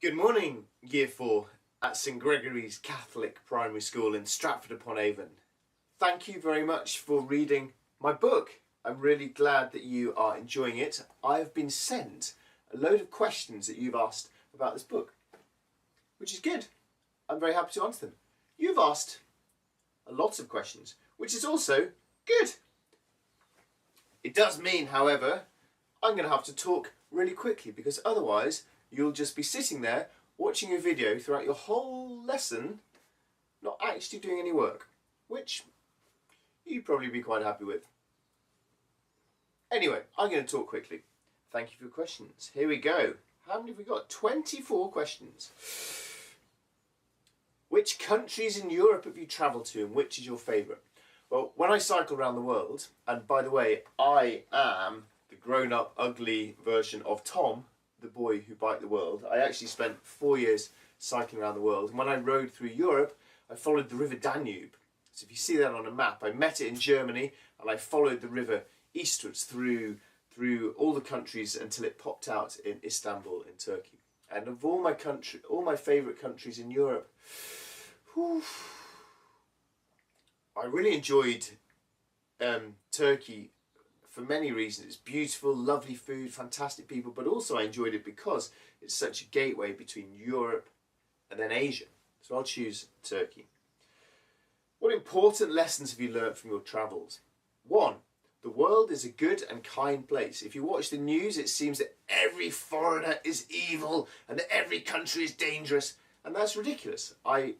Good morning, Year 4 at St Gregory's Catholic Primary School in Stratford-upon-Avon. Thank you very much for reading my book. I'm really glad that you are enjoying it. I've been sent a load of questions that you've asked about this book, which is good. I'm very happy to answer them. You've asked a lot of questions, which is also good. It does mean, however, I'm going to have to talk really quickly because otherwise you'll just be sitting there watching a video throughout your whole lesson, not actually doing any work, which you'd probably be quite happy with. Anyway, I'm going to talk quickly. Thank you for your questions. Here we go. How many have we got? 24 questions. Which countries in Europe have you travelled to and which is your favourite? Well, when I cycle around the world, and by the way, I am the grown-up, ugly version of Tom, the boy who biked the world. I actually spent 4 years cycling around the world. And when I rode through Europe, I followed the river Danube. So if you see that on a map, I met it in Germany and I followed the river eastwards through all the countries until it popped out in Istanbul in Turkey. And of all my favourite countries in Europe, I really enjoyed Turkey for many reasons. It's beautiful, lovely food, fantastic people, but also I enjoyed it because it's such a gateway between Europe and then Asia. So I'll choose Turkey. What important lessons have you learnt from your travels? 1. The world is a good and kind place. If you watch the news, it seems that every foreigner is evil and that every country is dangerous, and that's ridiculous. I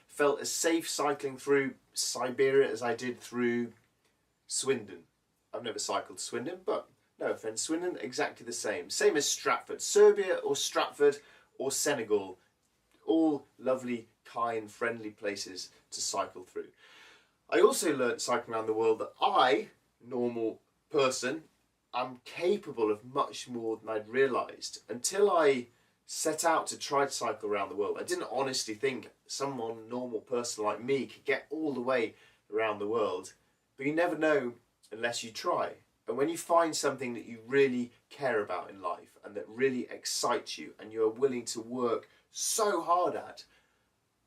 felt as safe cycling through Siberia as I did through Swindon. I've never cycled to Swindon, but no offence, Swindon, exactly the same. Same as Stratford. Serbia or Stratford or Senegal, all lovely, kind, friendly places to cycle through. I also learnt cycling around the world that I, normal person, am capable of much more than I'd realised. Until I set out to try to cycle around the world, I didn't honestly think someone, normal person like me, could get all the way around the world. But you never know unless you try. And when you find something that you really care about in life and that really excites you and you're willing to work so hard at,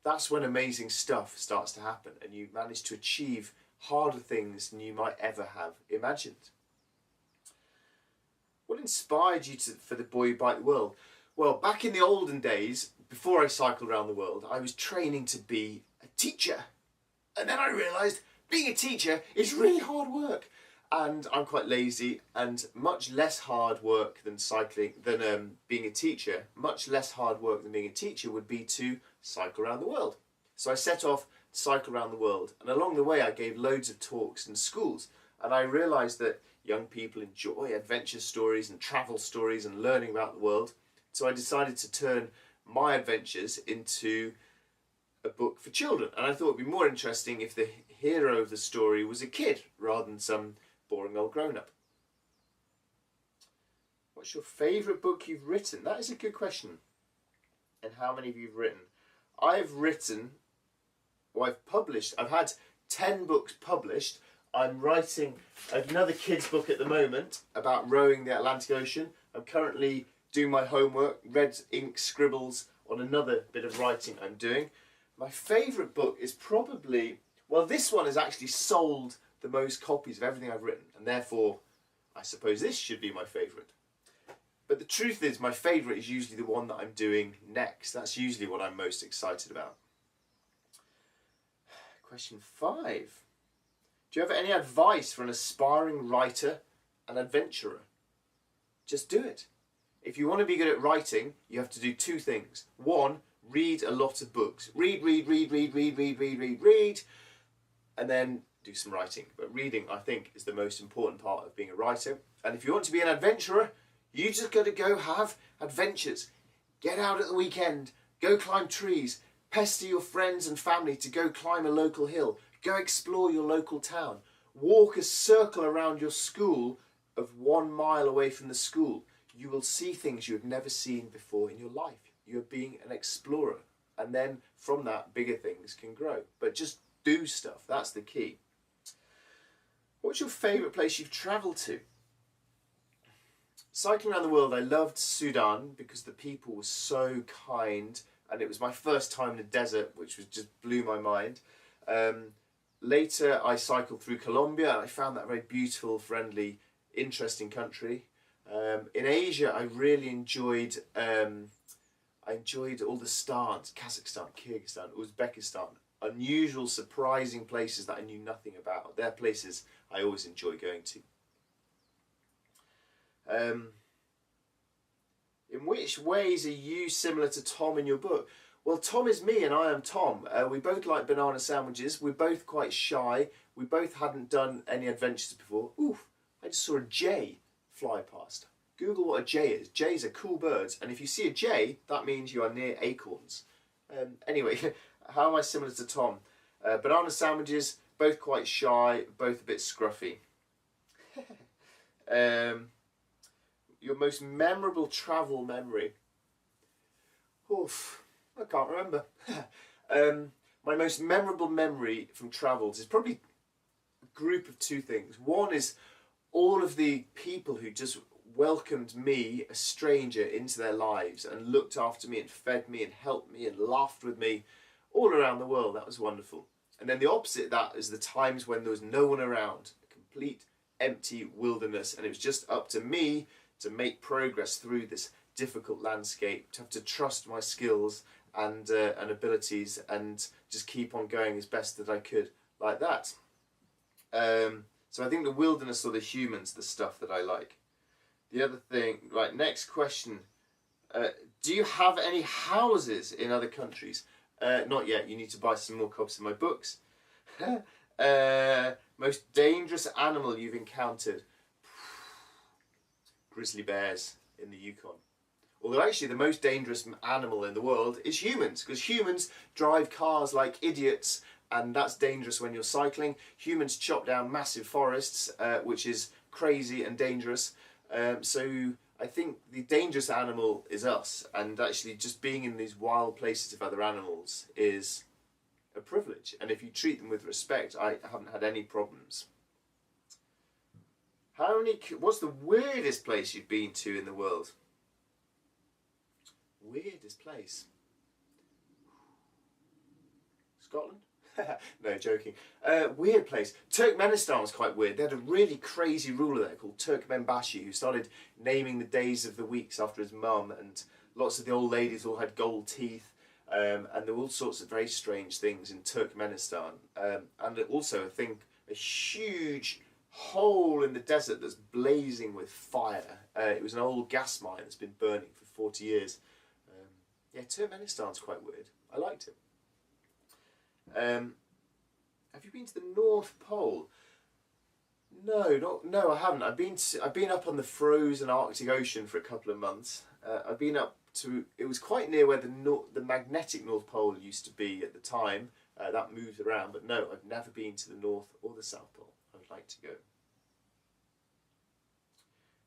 that's when amazing stuff starts to happen and you manage to achieve harder things than you might ever have imagined. What inspired you for the boy who biked the world? Well, back in the olden days, before I cycled around the world, I was training to be a teacher. And then I realised being a teacher is really hard work. And I'm quite lazy, and much less hard work than being a teacher. Much less hard work than being a teacher would be to cycle around the world. So I set off to cycle around the world, and along the way I gave loads of talks in schools, and I realised that young people enjoy adventure stories and travel stories and learning about the world. So I decided to turn my adventures into a book for children, and I thought it would be more interesting if the hero of the story was a kid rather than some boring old grown-up. What's your favourite book you've written? That is a good question. And how many have you written? I've had 10 books published. I'm writing another kids' book at the moment about rowing the Atlantic Ocean. I'm currently doing my homework, red ink scribbles on another bit of writing I'm doing. My favourite book is probably, well, this one has actually sold the most copies of everything I've written, and therefore I suppose this should be my favourite. But the truth is, my favourite is usually the one that I'm doing next. That's usually what I'm most excited about. Question 5. Do you have any advice for an aspiring writer and adventurer? Just do it. If you want to be good at writing, you have to do 2 things. 1, read a lot of books. Read, and then do some writing. But reading, I think, is the most important part of being a writer. And if you want to be an adventurer, you just got to go have adventures. Get out at the weekend, go climb trees, pester your friends and family to go climb a local hill, go explore your local town, walk a circle around your school of 1 mile away from the school. You will see things you have never seen before in your life. You're being an explorer. And then from that, bigger things can grow. But just do stuff. That's the key. What's your favourite place you've travelled to? cycling around the world, I loved Sudan because the people were so kind, and it was my first time in the desert, which was just blew my mind. Later, I cycled through Colombia, and I found that a very beautiful, friendly, interesting country. In Asia, I really enjoyed. I enjoyed all the stans: Kazakhstan, Kyrgyzstan, Uzbekistan. Unusual, surprising places that I knew nothing about. They're places I always enjoy going to. In which ways are you similar to Tom in your book? Well, Tom is me and I am Tom. We both like banana sandwiches. We're both quite shy. We both hadn't done any adventures before. Oof, I just saw a jay fly past. Google what a jay is. Jays are cool birds, and if you see a jay, that means you are near acorns. Anyway, how am I similar to Tom? Banana sandwiches, both quite shy, both a bit scruffy. Your most memorable travel memory? Oof, I can't remember. My most memorable memory from travels is probably a group of two things. One is all of the people who just welcomed me, a stranger, into their lives and looked after me and fed me and helped me and laughed with me all around the world. That was wonderful. And then the opposite of that is the times when there was no one around, a complete empty wilderness, and it was just up to me to make progress through this difficult landscape, to have to trust my skills and abilities and just keep on going as best that I could, like that. So I think the wilderness or the humans, the stuff that I like. The other thing, right, next question. Do you have any houses in other countries? Not yet. You need to buy some more copies of my books. Most dangerous animal you've encountered? Grizzly bears in the Yukon. Although actually the most dangerous animal in the world is humans, because humans drive cars like idiots, and that's dangerous when you're cycling. Humans chop down massive forests, which is crazy and dangerous. So I think the dangerous animal is us, and actually just being in these wild places of other animals is a privilege. And if you treat them with respect, I haven't had any problems. What's the weirdest place you've been to in the world? Weirdest place? Scotland? No, joking. Weird place. Turkmenistan was quite weird. They had a really crazy ruler there called Turkmenbashi who started naming the days of the weeks after his mum, and lots of the old ladies all had gold teeth, and there were all sorts of very strange things in Turkmenistan. And also, I think, a huge hole in the desert that's blazing with fire. It was an old gas mine that's been burning for 40 years. Yeah, Turkmenistan's quite weird. I liked it. Have you been to the North Pole? No, I haven't. I've been up on the frozen Arctic Ocean for a couple of months. I've been up to. It was quite near where the magnetic North Pole used to be at the time. That moves around, but no, I've never been to the North or the South Pole. I would like to go.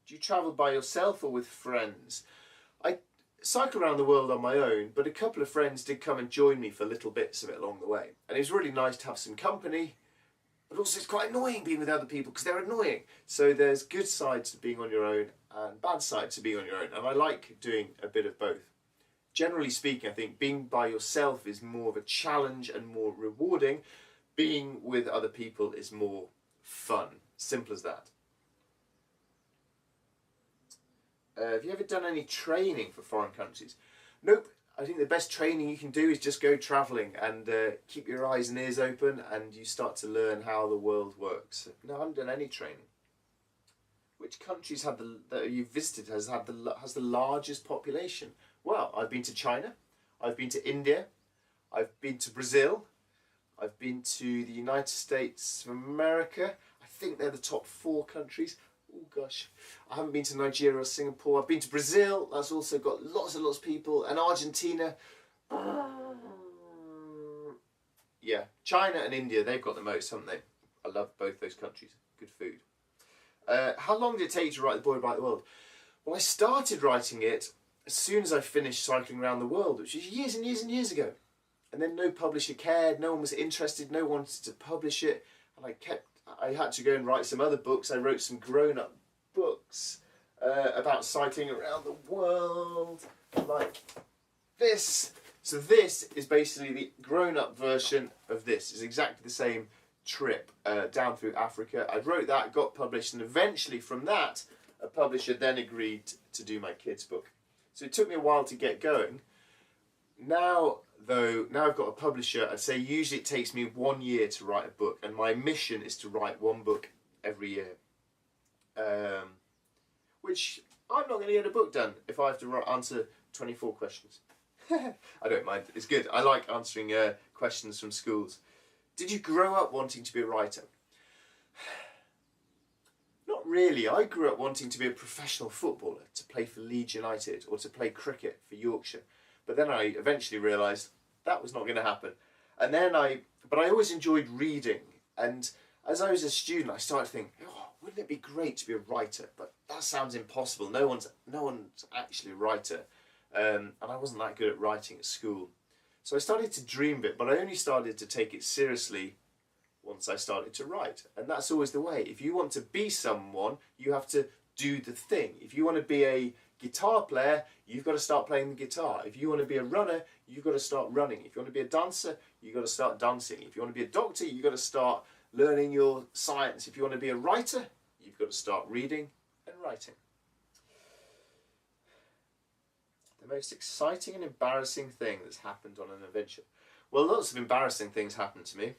Do you travel by yourself or with friends? I cycle around the world on my own, but a couple of friends did come and join me for little bits of it along the way. And it was really nice to have some company, but also it's quite annoying being with other people because they're annoying. So there's good sides to being on your own and bad sides to being on your own. And I like doing a bit of both. Generally speaking, I think being by yourself is more of a challenge and more rewarding. Being with other people is more fun. Simple as that. Have you ever done any training for foreign countries? Nope. I think the best training you can do is just go travelling and keep your eyes and ears open, and you start to learn how the world works. No, I haven't done any training. Which countries that you've visited has the largest population? Well, I've been to China, I've been to India, I've been to Brazil, I've been to the United States of America. I think they're the top 4 countries. Oh gosh, I haven't been to Nigeria or Singapore. I've been to Brazil, that's also got lots and lots of people, and Argentina. Yeah, China and India, they've got the most, haven't they? I love both those countries. Good food. How long did it take to write The Boy Who Biked the World? Well, I started writing it as soon as I finished cycling around the world, which was years and years and years ago. And then no publisher cared, no one was interested, no one wanted to publish it, and I had to go and write some other books. I wrote some grown-up books. about cycling around the world, like this. So this is basically the grown-up version of this. It's exactly the same trip down through Africa. I wrote that, got published, and eventually from that, a publisher then agreed to do my kids' book. So it took me a while to get going. Now I've got a publisher, I'd say usually it takes me 1 year to write a book, and my mission is to write one book every year. Which I'm not going to get a book done if I have to answer 24 questions. I don't mind, it's good. I like answering questions from schools. Did you grow up wanting to be a writer? Not really. I grew up wanting to be a professional footballer, to play for Leeds United or to play cricket for Yorkshire. But then I eventually realised that was not going to happen. And then but I always enjoyed reading. And as I was a student, I started thinking, oh, wouldn't it be great to be a writer? But that sounds impossible. No one's actually a writer. And I wasn't that good at writing at school. So I started to dream of it, but I only started to take it seriously once I started to write. And that's always the way. If you want to be someone, you have to do the thing. If you want to be a guitar player, you've got to start playing the guitar. If you want to be a runner, you've got to start running. If you want to be a dancer, you've got to start dancing. If you want to be a doctor, you've got to start learning your science. If you want to be a writer, you've got to start reading and writing. The most exciting and embarrassing thing that's happened on an adventure. Well, lots of embarrassing things happened to me.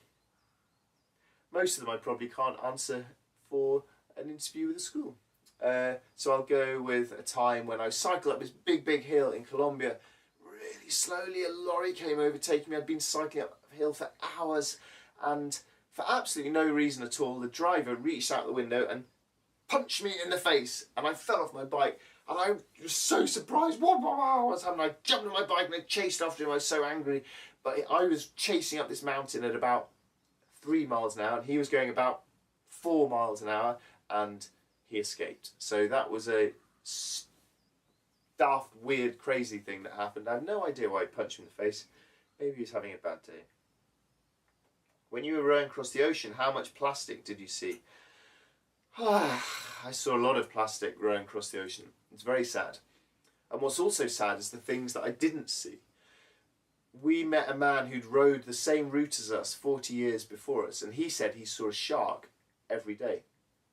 Most of them I probably can't answer for an interview with a school. So I'll go with a time when I cycled up this big hill in Colombia. Really slowly, a lorry came overtaking me. I'd been cycling up the hill for hours, and for absolutely no reason at all, the driver reached out the window and punched me in the face, and I fell off my bike. And I was so surprised. What was happening? I jumped on my bike and I chased after him. I was so angry. But I was chasing up this mountain at about 3 miles an hour, and he was going about 4 miles an hour, and he escaped. So that was a daft, weird, crazy thing that happened. I have no idea why he punched me in the face. Maybe he was having a bad day. When you were rowing across the ocean, how much plastic did you see? I saw a lot of plastic rowing across the ocean. It's very sad. And what's also sad is the things that I didn't see. We met a man who'd rowed the same route as us 40 years before us, and he said he saw a shark every day.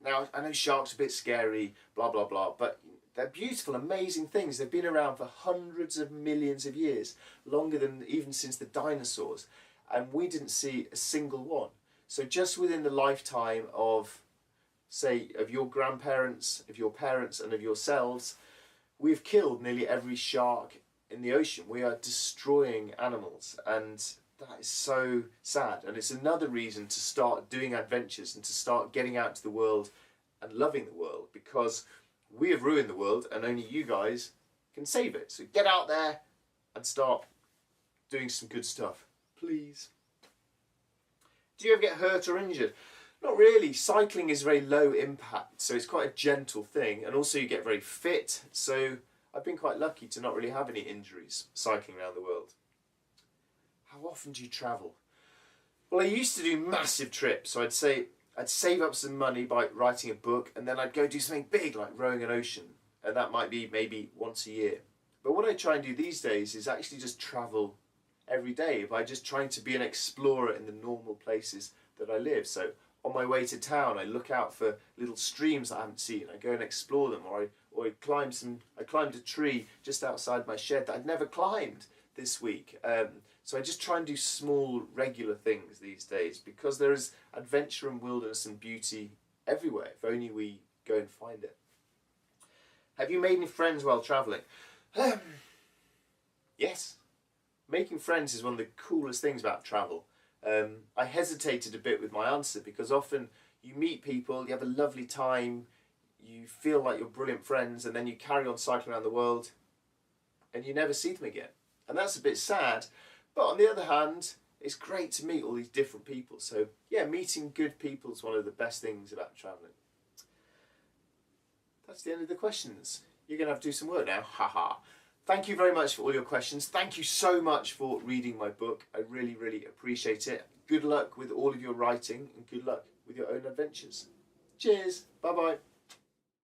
Now, I know sharks are a bit scary, blah, blah, blah, but they're beautiful, amazing things. They've been around for hundreds of millions of years, longer than even since the dinosaurs, and we didn't see a single one. So just within the lifetime of, say, of your grandparents, of your parents, and of yourselves, we've killed nearly every shark in the ocean. We are destroying animals, and that is so sad. And it's another reason to start doing adventures and to start getting out to the world and loving the world, because we have ruined the world and only you guys can save it. So get out there and start doing some good stuff, please. Do you ever get hurt or injured? Not really. Cycling is very low impact, so it's quite a gentle thing, and also you get very fit. So I've been quite lucky to not really have any injuries cycling around the world. How often do you travel? Well, I used to do massive trips, so I'd save up some money by writing a book, and then I'd go do something big like rowing an ocean, and that might be maybe once a year. But what I try and do these days is actually just travel every day by just trying to be an explorer in the normal places that I live. So on my way to town, I look out for little streams I haven't seen. I go and explore them, or I climbed a tree just outside my shed that I'd never climbed this week. So I just try and do small, regular things these days, because there is adventure and wilderness and beauty everywhere, if only we go and find it. Have you made any friends while travelling? Yes. Making friends is one of the coolest things about travel. I hesitated a bit with my answer, because often you meet people, you have a lovely time, you feel like you're brilliant friends, and then you carry on cycling around the world and you never see them again. And that's a bit sad. But on the other hand, it's great to meet all these different people. So yeah, meeting good people is one of the best things about travelling. That's the end of the questions. You're going to have to do some work now. Haha. Thank you very much for all your questions. Thank you so much for reading my book. I really, really appreciate it. Good luck with all of your writing, and good luck with your own adventures. Cheers. Bye-bye.